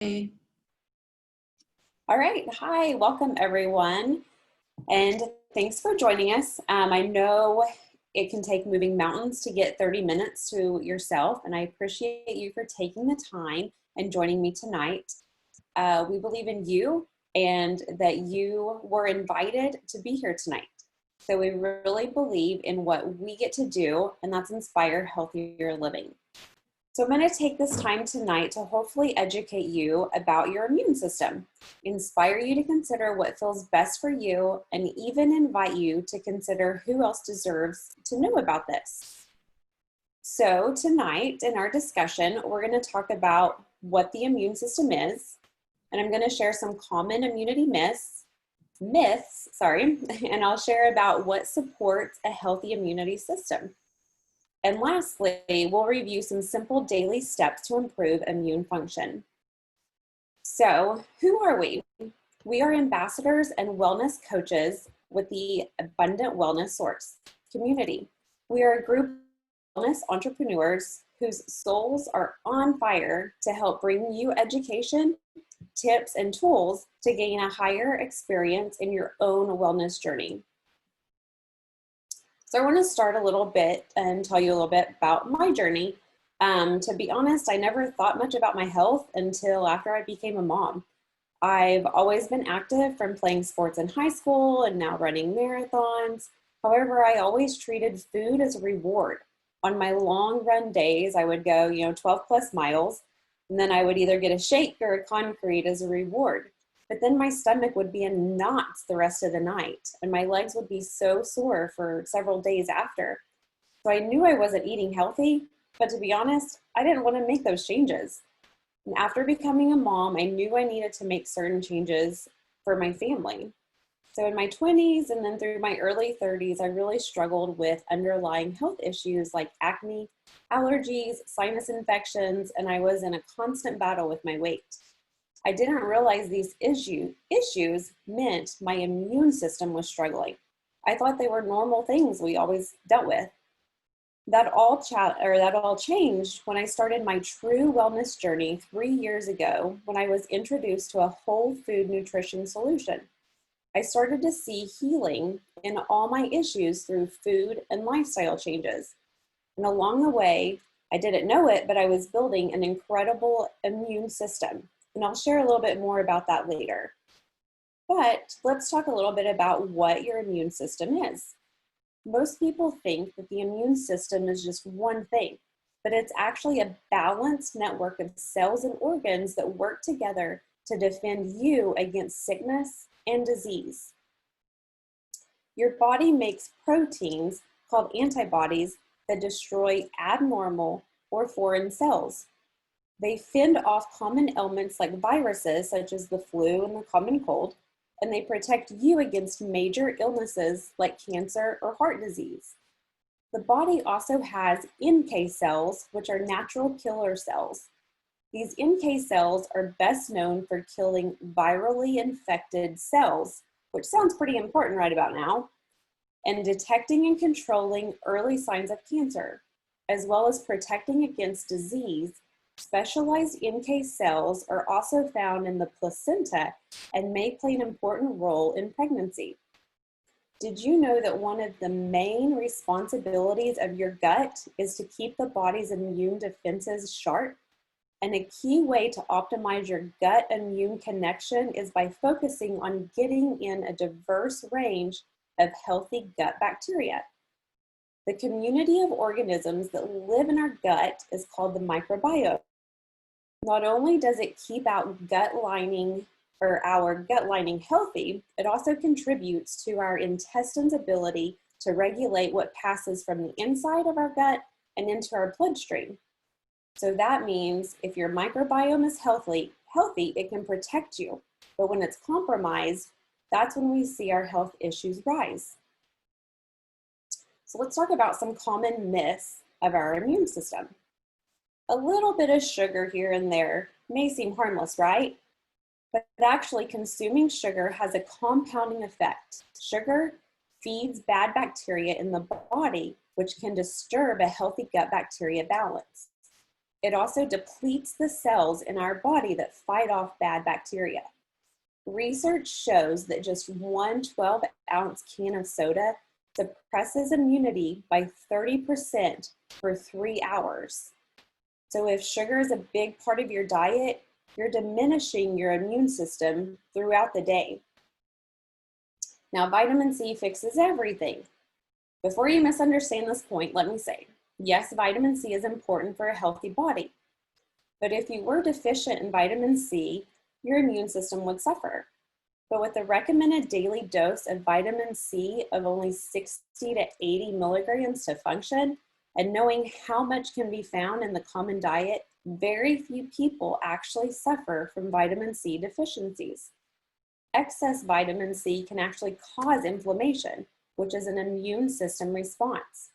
Hey. All right. Hi, welcome everyone. And thanks for joining us. I know it can take moving mountains to get 30 minutes to yourself, and I appreciate you for taking the time and joining me tonight. We believe in you and that you were invited to be here tonight. So we really believe in what we get to do, and that's inspire healthier living. So I'm going to take this time tonight to hopefully educate you about your immune system, inspire you to consider what feels best for you, and even invite you to consider who else deserves to know about this. So tonight in our discussion, we're going to talk about what the immune system is, and I'm going to share some common immunity myths, and I'll share about what supports a healthy immunity system. And lastly, we'll review some simple daily steps to improve immune function. So, who are we? We are ambassadors and wellness coaches with the Abundant Wellness Source community. We are a group of wellness entrepreneurs whose souls are on fire to help bring you education, tips, and tools to gain a higher experience in your own wellness journey. So I want to start a little bit and tell you a little bit about my journey. To be honest, I never thought much about my health until after I became a mom. I've always been active from playing sports in high school and now running marathons. However, I always treated food as a reward. On my long run days, I would go, 12 plus miles, and then I would either get a shake or a concrete as a reward. But then my stomach would be in knots the rest of the night, and my legs would be so sore for several days after. So I knew I wasn't eating healthy, but to be honest, I didn't want to make those changes. And after becoming a mom, I knew I needed to make certain changes for my family. So in my 20s and then through my early 30s, I really struggled with underlying health issues like acne, allergies, sinus infections, and I was in a constant battle with my weight. I didn't realize these issues meant my immune system was struggling. I thought they were normal things we always dealt with. That all changed when I started my true wellness journey 3 years ago when I was introduced to a whole food nutrition solution. I started to see healing in all my issues through food and lifestyle changes. And along the way, I didn't know it, but I was building an incredible immune system. And I'll share a little bit more about that later. But let's talk a little bit about what your immune system is. Most people think that the immune system is just one thing, but it's actually a balanced network of cells and organs that work together to defend you against sickness and disease. Your body makes proteins called antibodies that destroy abnormal or foreign cells. They fend off common ailments like viruses, such as the flu and the common cold, and they protect you against major illnesses like cancer or heart disease. The body also has NK cells, which are natural killer cells. These NK cells are best known for killing virally infected cells, which sounds pretty important right about now, and detecting and controlling early signs of cancer, as well as protecting against disease. Specialized NK cells are also found in the placenta and may play an important role in pregnancy. Did you know that one of the main responsibilities of your gut is to keep the body's immune defenses sharp? And a key way to optimize your gut immune connection is by focusing on getting in a diverse range of healthy gut bacteria. The community of organisms that live in our gut is called the microbiome. Not only does it keep our gut lining healthy, it also contributes to our intestine's ability to regulate what passes from the inside of our gut and into our bloodstream. So that means if your microbiome is healthy, it can protect you. But when it's compromised, that's when we see our health issues rise. So let's talk about some common myths of our immune system. A little bit of sugar here and there may seem harmless, right? But actually consuming sugar has a compounding effect. Sugar feeds bad bacteria in the body, which can disturb a healthy gut bacteria balance. It also depletes the cells in our body that fight off bad bacteria. Research shows that just one 12-ounce can of soda suppresses immunity by 30% for 3 hours. So if sugar is a big part of your diet, you're diminishing your immune system throughout the day. Now, vitamin C fixes everything. Before you misunderstand this point, let me say, yes, vitamin C is important for a healthy body. But if you were deficient in vitamin C, your immune system would suffer. But with the recommended daily dose of vitamin C of only 60 to 80 milligrams to function, and knowing how much can be found in the common diet, very few people actually suffer from vitamin C deficiencies. Excess vitamin C can actually cause inflammation, which is an immune system response.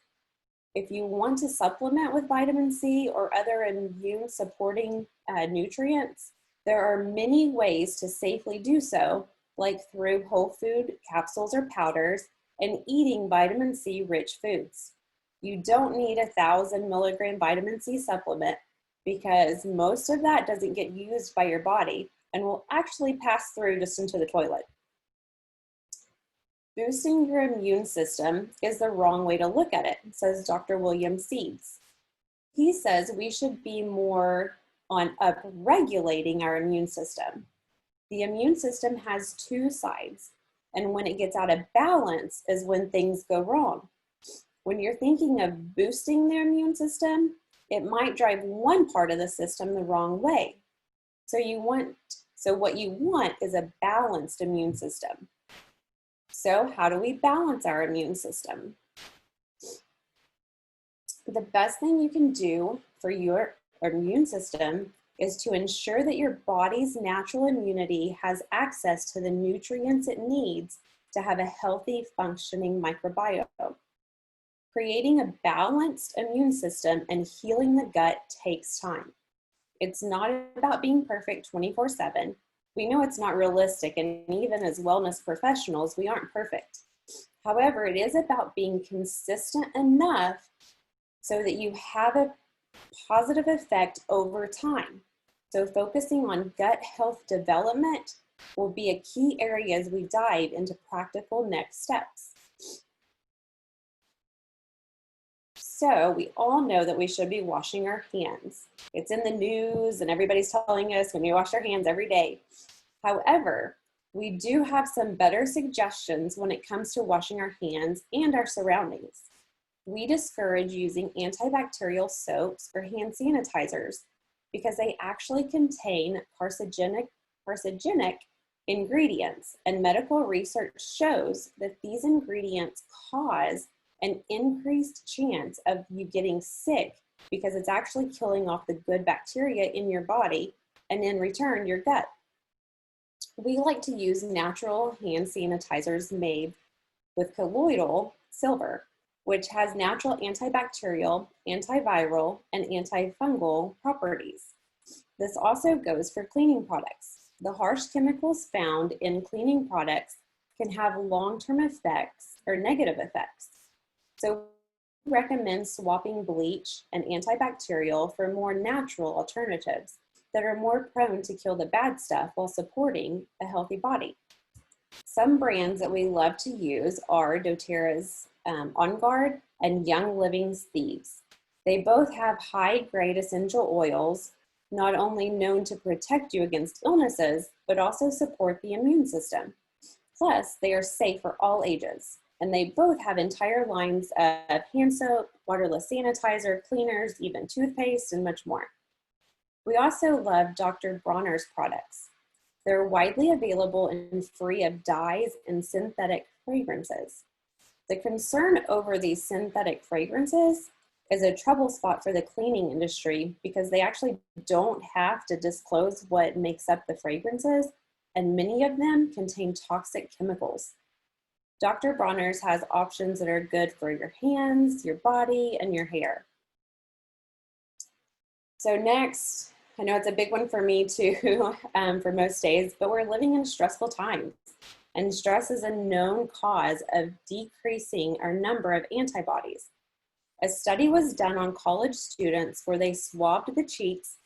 If you want to supplement with vitamin C or other immune supporting nutrients, there are many ways to safely do so, like through whole food capsules or powders and eating vitamin C rich foods. You don't need 1,000 milligram vitamin C supplement because most of that doesn't get used by your body and will actually pass through just into the toilet. Boosting your immune system is the wrong way to look at it, says Dr. William Seeds. He says we should be more on upregulating our immune system. The immune system has two sides, and when it gets out of balance is when things go wrong. When you're thinking of boosting the immune system, it might drive one part of the system the wrong way. So what you want is a balanced immune system. So how do we balance our immune system? The best thing you can do for your immune system is to ensure that your body's natural immunity has access to the nutrients it needs to have a healthy, functioning microbiome. Creating a balanced immune system and healing the gut takes time. It's not about being perfect 24/7. We know it's not realistic, and even as wellness professionals, we aren't perfect. However, it is about being consistent enough so that you have a positive effect over time. So focusing on gut health development will be a key area as we dive into practical next steps. So we all know that we should be washing our hands. It's in the news and everybody's telling us when we wash our hands every day. However, we do have some better suggestions when it comes to washing our hands and our surroundings. We discourage using antibacterial soaps or hand sanitizers because they actually contain carcinogenic ingredients, and medical research shows that these ingredients cause an increased chance of you getting sick because it's actually killing off the good bacteria in your body and in return your gut. We like to use natural hand sanitizers made with colloidal silver, which has natural antibacterial, antiviral, and antifungal properties. This also goes for cleaning products. The harsh chemicals found in cleaning products can have long-term effects or negative effects. So we recommend swapping bleach and antibacterial for more natural alternatives that are more prone to kill the bad stuff while supporting a healthy body. Some brands that we love to use are doTERRA's On Guard and Young Living's Thieves. They both have high-grade essential oils, not only known to protect you against illnesses, but also support the immune system. Plus, they are safe for all ages, and they both have entire lines of hand soap, waterless sanitizer, cleaners, even toothpaste, and much more. We also love Dr. Bronner's products. They're widely available and free of dyes and synthetic fragrances. The concern over these synthetic fragrances is a trouble spot for the cleaning industry because they actually don't have to disclose what makes up the fragrances, and many of them contain toxic chemicals. Dr. Bronner's has options that are good for your hands, your body, and your hair. So next, I know it's a big one for me too, for most days, but we're living in stressful times. And stress is a known cause of decreasing our number of antibodies. A study was done on college students where they swabbed the cheeks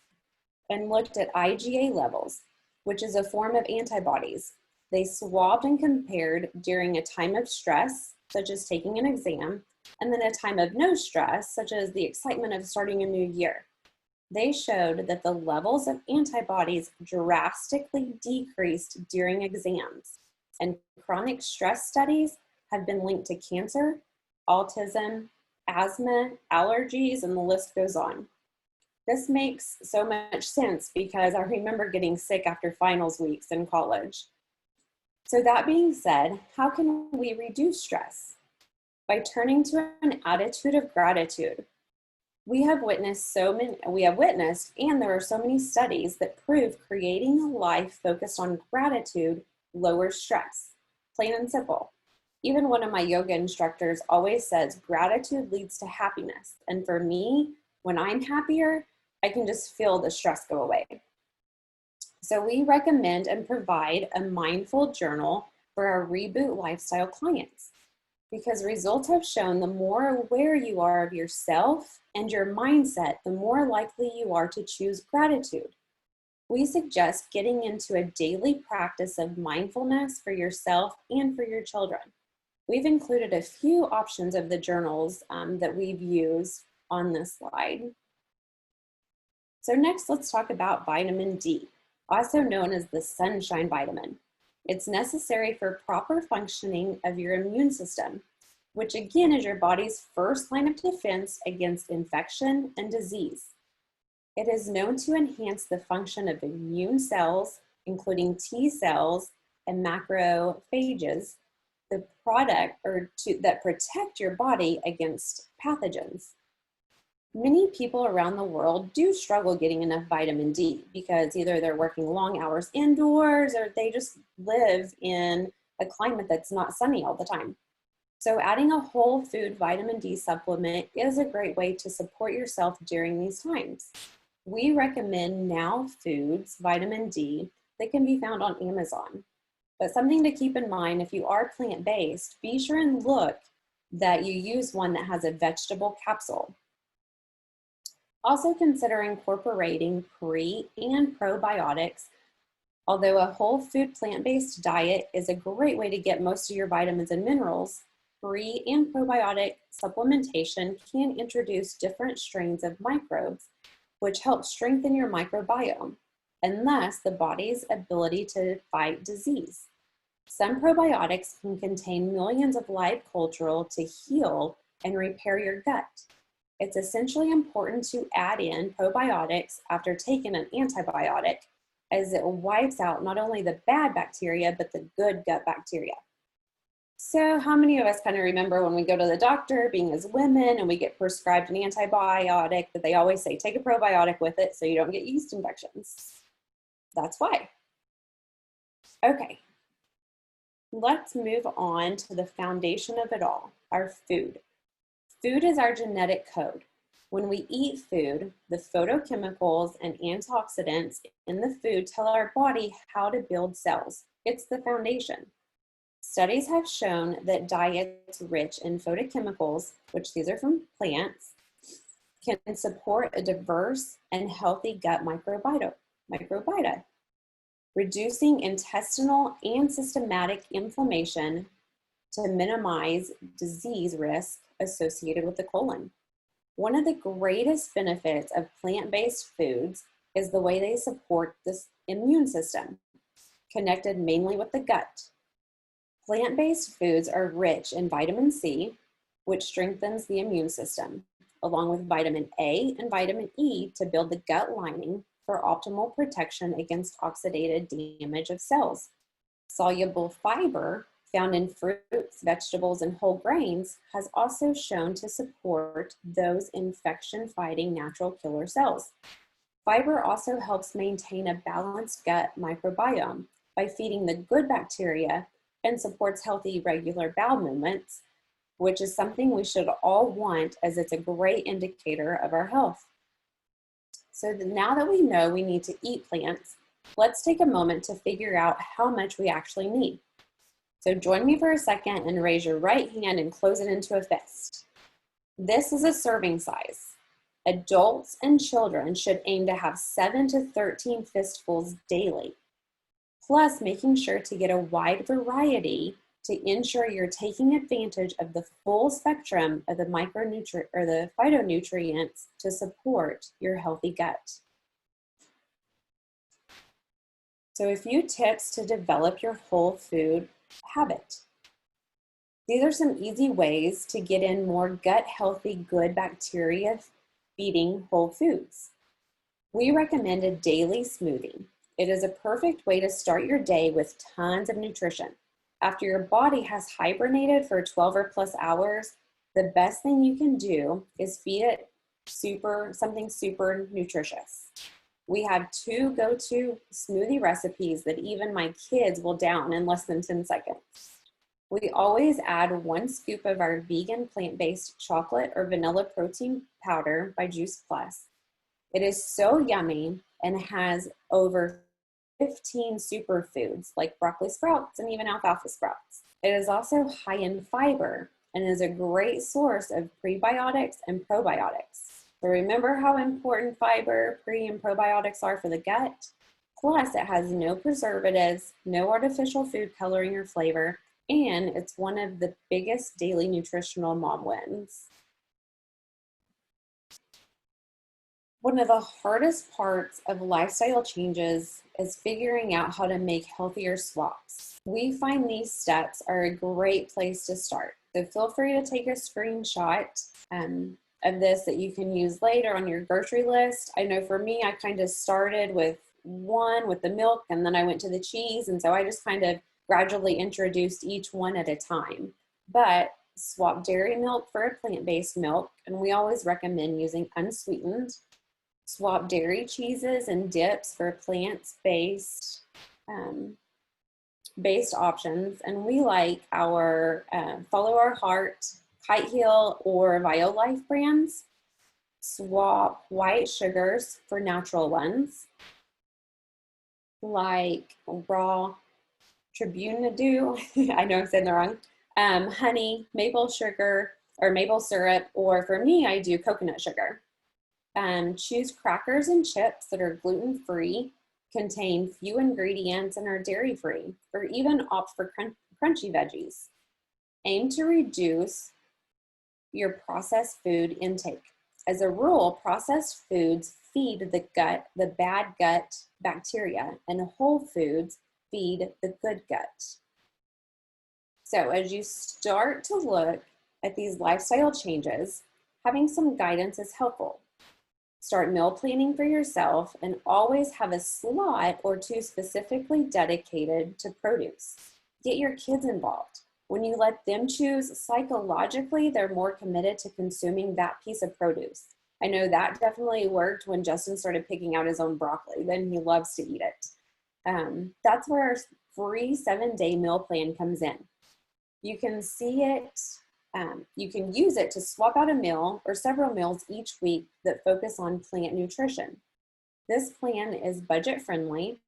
and looked at IgA levels, which is a form of antibodies. They swabbed and compared during a time of stress, such as taking an exam, and then a time of no stress, such as the excitement of starting a new year. They showed that the levels of antibodies drastically decreased during exams, and chronic stress studies have been linked to cancer, autism, asthma, allergies, and the list goes on. This makes so much sense because I remember getting sick after finals weeks in college. So that being said, how can we reduce stress? By turning to an attitude of gratitude. We have witnessed, and there are so many studies that prove creating a life focused on gratitude lowers stress, plain and simple. Even one of my yoga instructors always says gratitude leads to happiness. And for me, when I'm happier, I can just feel the stress go away. So we recommend and provide a mindful journal for our Reboot Lifestyle clients, because results have shown the more aware you are of yourself and your mindset, the more likely you are to choose gratitude. We suggest getting into a daily practice of mindfulness for yourself and for your children. We've included a few options of the journals that we've used on this slide. So next, let's talk about vitamin D, also known as the sunshine vitamin. It's necessary for proper functioning of your immune system, which again is your body's first line of defense against infection and disease. It is known to enhance the function of immune cells, including T cells and macrophages, that protect your body against pathogens. Many people around the world do struggle getting enough vitamin D because either they're working long hours indoors or they just live in a climate that's not sunny all the time. So adding a whole food vitamin D supplement is a great way to support yourself during these times. We recommend Now Foods vitamin D that can be found on Amazon. But something to keep in mind, if you are plant-based, be sure and look that you use one that has a vegetable capsule. Also consider incorporating pre- and probiotics. Although a whole food plant-based diet is a great way to get most of your vitamins and minerals, pre- and probiotic supplementation can introduce different strains of microbes, which help strengthen your microbiome, and thus the body's ability to fight disease. Some probiotics can contain millions of live culture to heal and repair your gut. It's essentially important to add in probiotics after taking an antibiotic, as it wipes out not only the bad bacteria, but the good gut bacteria. So how many of us kind of remember when we go to the doctor, being as women, and we get prescribed an antibiotic, that they always say, take a probiotic with it so you don't get yeast infections? That's why. Okay, let's move on to the foundation of it all, our food. Food is our genetic code. When we eat food, the photochemicals and antioxidants in the food tell our body how to build cells. It's the foundation. Studies have shown that diets rich in photochemicals, which these are from plants, can support a diverse and healthy gut microbiota, reducing intestinal and systematic inflammation to minimize disease risk associated with the colon. One of the greatest benefits of plant-based foods is the way they support this immune system, connected mainly with the gut. Plant-based foods are rich in vitamin C, which strengthens the immune system, along with vitamin A and vitamin E to build the gut lining for optimal protection against oxidative damage of cells. Soluble fiber found in fruits, vegetables, and whole grains has also shown to support those infection-fighting natural killer cells. Fiber also helps maintain a balanced gut microbiome by feeding the good bacteria and supports healthy, regular bowel movements, which is something we should all want, as it's a great indicator of our health. So now that we know we need to eat plants, let's take a moment to figure out how much we actually need. So join me for a second and raise your right hand and close it into a fist. This is a serving size. Adults and children should aim to have 7 to 13 fistfuls daily, plus making sure to get a wide variety to ensure you're taking advantage of the full spectrum of the micronutrient or the phytonutrients to support your healthy gut. So a few tips to develop your whole food habit. These are some easy ways to get in more gut healthy, good bacteria feeding whole foods. We recommend a daily smoothie. It is a perfect way to start your day with tons of nutrition. After your body has hibernated for 12 or plus hours, the best thing you can do is feed it something super nutritious. We have 2 go-to smoothie recipes that even my kids will down in less than 10 seconds. We always add 1 scoop of our vegan plant-based chocolate or vanilla protein powder by Juice Plus. It is so yummy and has over 15 superfoods like broccoli sprouts and even alfalfa sprouts. It is also high in fiber and is a great source of prebiotics and probiotics. So remember how important fiber, pre and probiotics are for the gut? Plus, it has no preservatives, no artificial food coloring or flavor, and it's one of the biggest daily nutritional mom wins. One of the hardest parts of lifestyle changes is figuring out how to make healthier swaps. We find these steps are a great place to start. So feel free to take a screenshot of this that you can use later on your grocery list. I know for me, I kind of started with the milk, and then I went to the cheese. And so I just kind of gradually introduced each one at a time. But swap dairy milk for a plant-based milk. And we always recommend using unsweetened. Swap dairy cheeses and dips for plants-based options. And we like our Follow Our Heart, Kite Hill, or Violife brands. Swap white sugars for natural ones, like raw Tribunadoo, I know I'm saying that wrong, honey, maple sugar, or maple syrup, or for me, I do coconut sugar. Choose crackers and chips that are gluten-free, contain few ingredients, and are dairy-free, or even opt for crunchy veggies. Aim to reduce your processed food intake. As a rule, processed foods feed the bad gut bacteria, and whole foods feed the good gut. So as you start to look at these lifestyle changes, having some guidance is helpful. Start meal planning for yourself and always have a slot or 2 specifically dedicated to produce. Get your kids involved. When you let them choose, psychologically, they're more committed to consuming that piece of produce. I know that definitely worked when Justin started picking out his own broccoli. Then he loves to eat it. That's where our free 7-day meal plan comes in. You can see it, you can use it to swap out a meal or several meals each week that focus on plant nutrition. This plan is budget friendly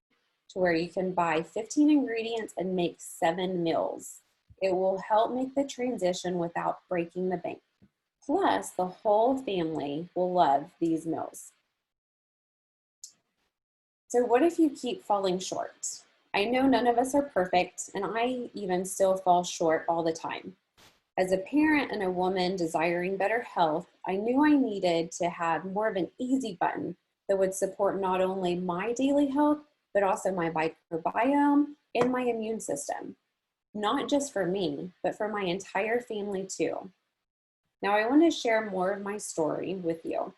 to where you can buy 15 ingredients and make 7 meals. It will help make the transition without breaking the bank. Plus, the whole family will love these meals. So what if you keep falling short? I know none of us are perfect, and I even still fall short all the time. As a parent and a woman desiring better health, I knew I needed to have more of an easy button that would support not only my daily health, but also my microbiome and my immune system. Not just for me, but for my entire family too. Now I want to share more of my story with you.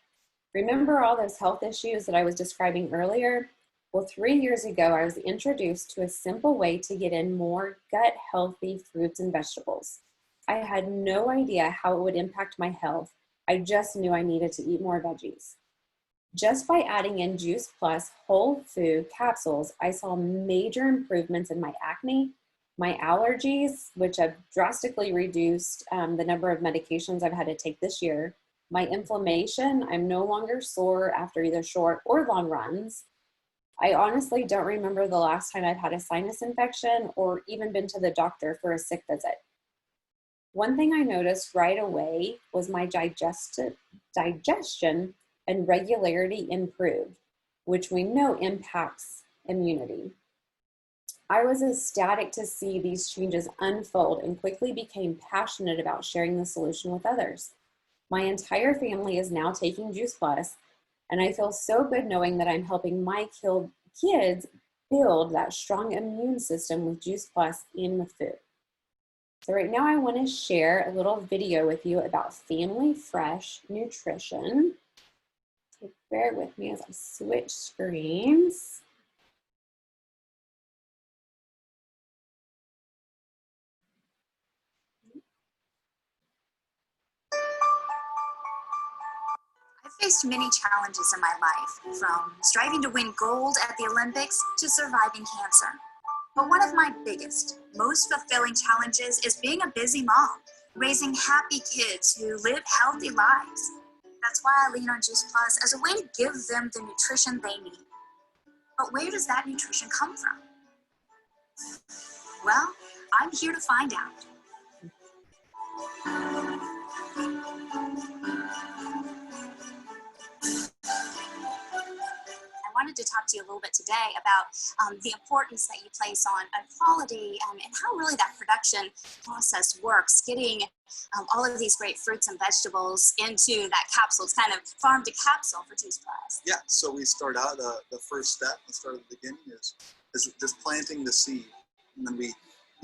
Remember all those health issues that I was describing earlier? Well, 3 years ago, I was introduced to a simple way to get in more gut healthy fruits and vegetables. I had no idea how it would impact my health. I just knew I needed to eat more veggies. Just by adding in Juice Plus whole food capsules, I saw major improvements in my acne, my allergies, which have drastically reduced the number of medications I've had to take this year. My inflammation, I'm no longer sore after either short or long runs. I honestly don't remember the last time I've had a sinus infection or even been to the doctor for a sick visit. One thing I noticed right away was my digestion and regularity improved, which we know impacts immunity. I was ecstatic to see these changes unfold and quickly became passionate about sharing the solution with others. My entire family is now taking Juice Plus, and I feel so good knowing that I'm helping my kids build that strong immune system with Juice Plus and with food. So right now I want to share a little video with you about family fresh nutrition. So bear with me as I switch screens. I've faced many challenges in my life, from striving to win gold at the Olympics to surviving cancer. But one of my biggest, most fulfilling challenges is being a busy mom, raising happy kids who live healthy lives. That's why I lean on Juice Plus as a way to give them the nutrition they need. But where does that nutrition come from? Well, I'm here to find out. I wanted to talk to you a little bit today about the importance that you place on quality and how really that production process works, getting all of these great fruits and vegetables into that capsule. It's kind of farm to capsule for Juice Plus. Yeah, so we start out, the first step, the start at the beginning is just planting the seed. And then we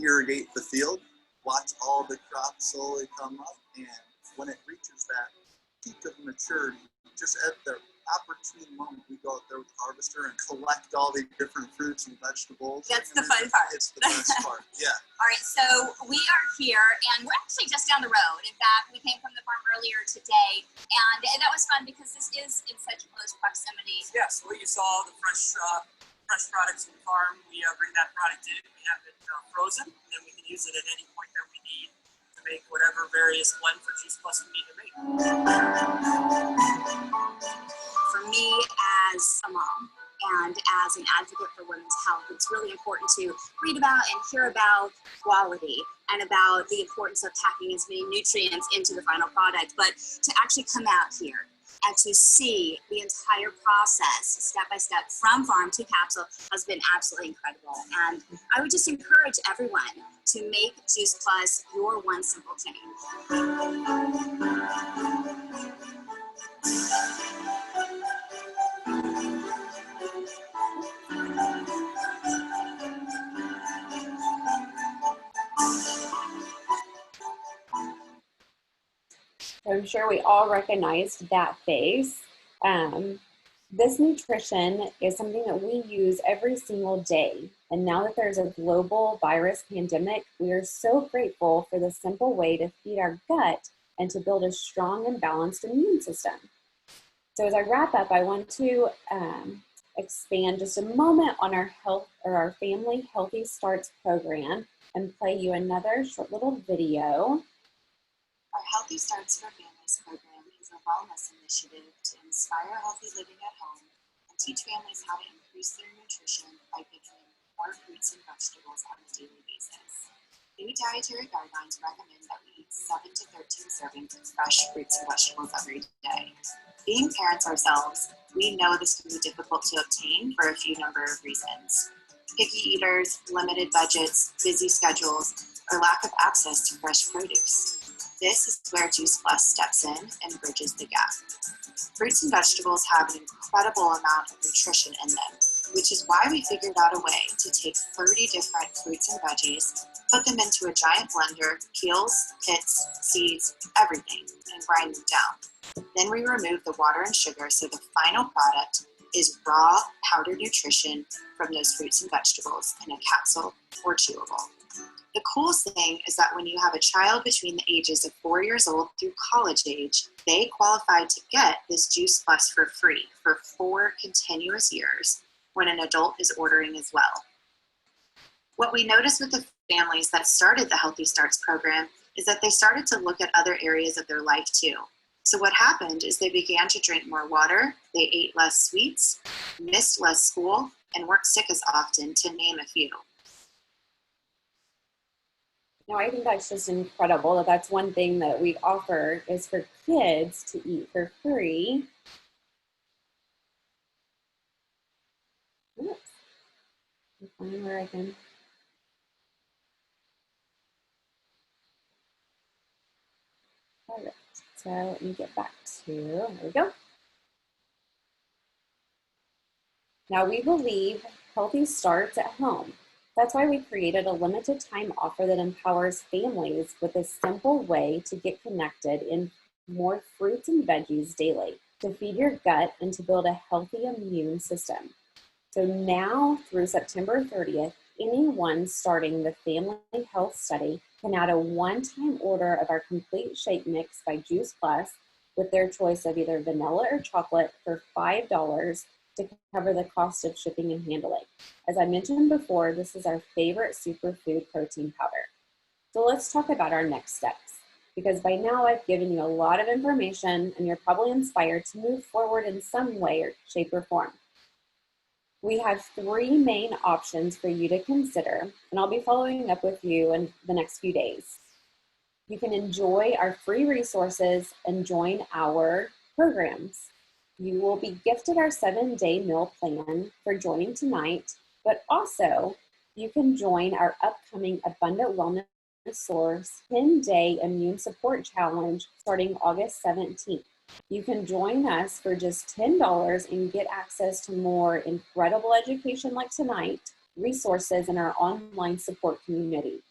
irrigate the field, watch all the crops slowly come up, and when it reaches that peak of maturity, just at the opportune moment, we go out there with the harvester and collect all the different fruits and vegetables. That's the fun part. It's the best part, yeah. All right, so we are here, and we're actually just down the road. In fact, we came from the farm earlier today, and that was fun because this is in such close proximity. Yeah, so you saw the fresh products from the farm. We bring that product in, we have it frozen, and then we can use it at any point that we need to make whatever various blend for Juice Plus we need to make. For me as a mom and as an advocate for women's health, it's really important to read about and hear about quality and about the importance of packing as many nutrients into the final product. But to actually come out here and to see the entire process step by step from farm to capsule has been absolutely incredible. And I would just encourage everyone to make Juice Plus your one simple change. So I'm sure we all recognized that face. This nutrition is something that we use every single day. And now that there's a global virus pandemic, we are so grateful for the simple way to feed our gut and to build a strong and balanced immune system. So as I wrap up, I want to expand just a moment on our health or our Family Healthy Starts program and play you another short little video. Our Healthy Starts for Families program is a wellness initiative to inspire healthy living at home and teach families how to increase their nutrition by picking more fruits and vegetables on a daily basis. New dietary guidelines recommend that we eat 7 to 13 servings of fresh fruits and vegetables every day. Being parents ourselves, we know this can be difficult to obtain for a few number of reasons. Picky eaters, limited budgets, busy schedules, or lack of access to fresh produce. This is where Juice Plus steps in and bridges the gap. Fruits and vegetables have an incredible amount of nutrition in them, which is why we figured out a way to take 30 different fruits and veggies, put them into a giant blender, peels, pits, seeds, everything, and grind them down. Then we remove the water and sugar so the final product is raw powdered nutrition from those fruits and vegetables in a capsule or chewable. The coolest thing is that when you have a child between the ages of 4 years old through college age, they qualify to get this Juice Plus for free for 4 continuous years when an adult is ordering as well. What we noticed with the families that started the Healthy Starts program is that they started to look at other areas of their life too. So what happened is they began to drink more water, they ate less sweets, missed less school, and weren't sick as often, to name a few. Now, I think that's just incredible that that's one thing that we offer is for kids to eat for free. Oops. Find where I can. All right, so let me get back to, there we go. Now, we believe healthy starts at home. That's why we created a limited time offer that empowers families with a simple way to get connected in more fruits and veggies daily to feed your gut and to build a healthy immune system. So now through September 30th, anyone starting the Family Health Study can add a one-time order of our complete shake mix by Juice Plus with their choice of either vanilla or chocolate for $5 to cover the cost of shipping and handling. As I mentioned before, this is our favorite superfood protein powder. So let's talk about our next steps, because by now I've given you a lot of information and you're probably inspired to move forward in some way or shape or form. We have 3 main options for you to consider, and I'll be following up with you in the next few days. You can enjoy our free resources and join our programs. You will be gifted our 7-day meal plan for joining tonight, but also you can join our upcoming Abundant Wellness Source 10-day immune support challenge starting August 17th. You can join us for just $10 and get access to more incredible education like tonight, resources, and our online support community.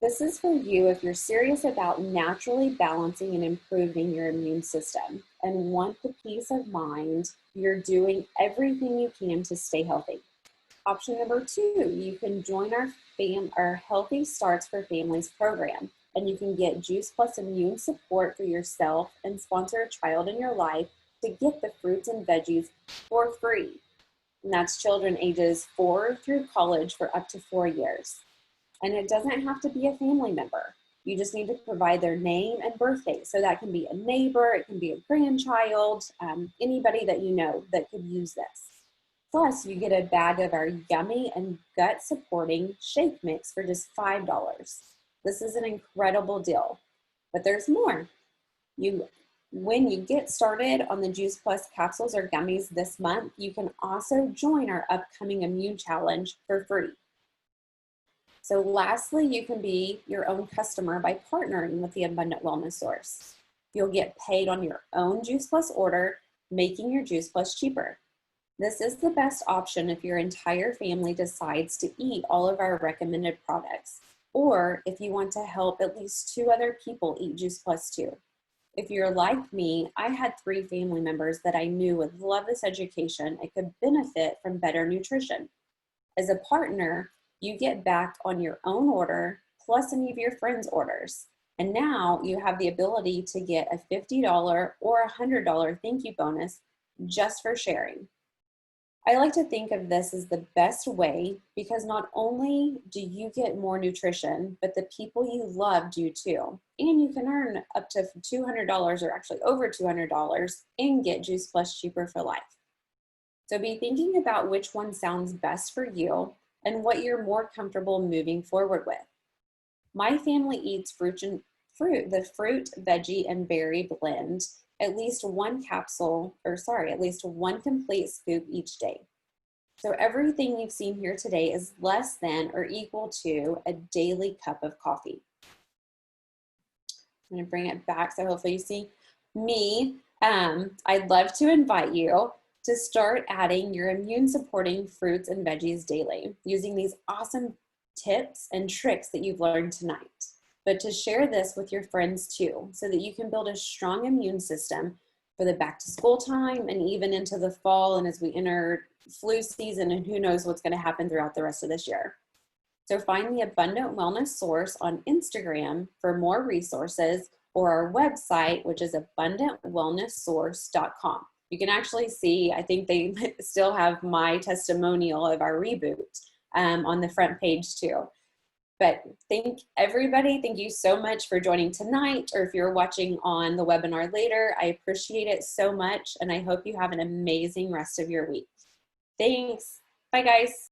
This is for you if you're serious about naturally balancing and improving your immune system and want the peace of mind you're doing everything you can to stay healthy. Option number 2, you can join our Healthy Starts for Families program, and you can get Juice Plus immune support for yourself and sponsor a child in your life to get the fruits and veggies for free. And that's children ages 4 through college for up to 4 years. And it doesn't have to be a family member. You just need to provide their name and birthday. So that can be a neighbor, it can be a grandchild, anybody that you know that could use this. Plus, you get a bag of our yummy and gut-supporting shake mix for just $5. This is an incredible deal, but there's more. When you get started on the Juice Plus capsules or gummies this month, you can also join our upcoming immune challenge for free. So lastly, you can be your own customer by partnering with the Abundant Wellness Source. You'll get paid on your own Juice Plus order, making your Juice Plus cheaper. This is the best option if your entire family decides to eat all of our recommended products, or if you want to help at least 2 other people eat Juice Plus too. If you're like me, I had 3 family members that I knew would love this education and could benefit from better nutrition. As a partner, you get back on your own order plus any of your friends' orders. And now you have the ability to get a $50 or $100 thank you bonus just for sharing. I like to think of this as the best way because not only do you get more nutrition, but the people you love do too. And you can earn up to $200 or actually over $200 and get Juice Plus cheaper for life. So be thinking about which one sounds best for you and what you're more comfortable moving forward with. My family eats the fruit, veggie, and berry blend at least one complete scoop each day. So everything you've seen here today is less than or equal to a daily cup of coffee. I'm gonna bring it back so hopefully you see me. I'd love to invite you to start adding your immune supporting fruits and veggies daily using these awesome tips and tricks that you've learned tonight. But to share this with your friends too, so that you can build a strong immune system for the back to school time and even into the fall and as we enter flu season and who knows what's going to happen throughout the rest of this year. So find the Abundant Wellness Source on Instagram for more resources or our website, which is abundantwellnesssource.com. You can actually see, I think they still have my testimonial of our reboot on the front page too. But thank you so much for joining tonight, or if you're watching on the webinar later, I appreciate it so much, and I hope you have an amazing rest of your week. Thanks. Bye, guys.